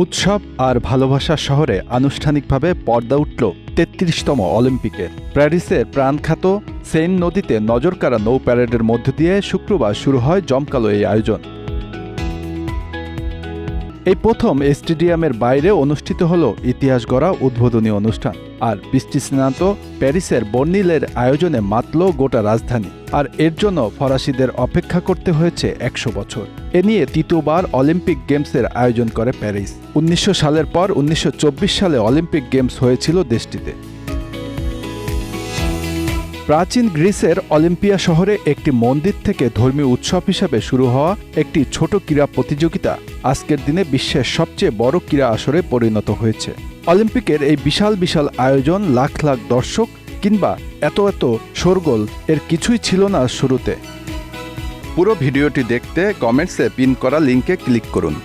উৎসব আর ভালোবাসার শহরে আনুষ্ঠানিকভাবে পর্দা উঠল ৩৩তম অলিম্পিকে। প্যারিসের প্রাণখ্যাত সেইন নদীতে নজরকাড়া নৌ প্যারেডের মধ্য দিয়ে শুক্রবার শুরু হয় জমকালো এই আয়োজন। এই প্রথম স্টেডিয়ামের বাইরে অনুষ্ঠিত হল ইতিহাস গড়া উদ্বোধনী অনুষ্ঠান। আর বৃষ্টি স্নাত প্যারিসের বর্নিলের আয়োজনে মাতল গোটা রাজধানী। আর এর জন্য ফরাসিদের অপেক্ষা করতে হয়েছে ১০০ বছর। এ নিয়ে তৃতীয়বার অলিম্পিক গেমসের আয়োজন করে প্যারিস। ১৯০০ সালের পর ১৯২৪ সালে অলিম্পিক গেমস হয়েছিল দেশটিতে। প্রাচীন গ্রিসের অলিম্পিয়া শহরে একটি মন্দির থেকে ধর্মীয় উৎসব হিসেবে শুরু হওয়া একটি ছোট ক্রীড়া প্রতিযোগিতা আজকের দিনে বিশ্বের সবচেয়ে বড় ক্রীড়া আসরে পরিণত হয়েছে। অলিম্পিকের এই বিশাল বিশাল আয়োজন, লাখ লাখ দর্শক কিংবা এত এত শোরগোল এর কিছুই ছিল না শুরুতে। পুরো ভিডিওটি দেখতে কমেন্টসে পিন করা লিঙ্কে ক্লিক করুন।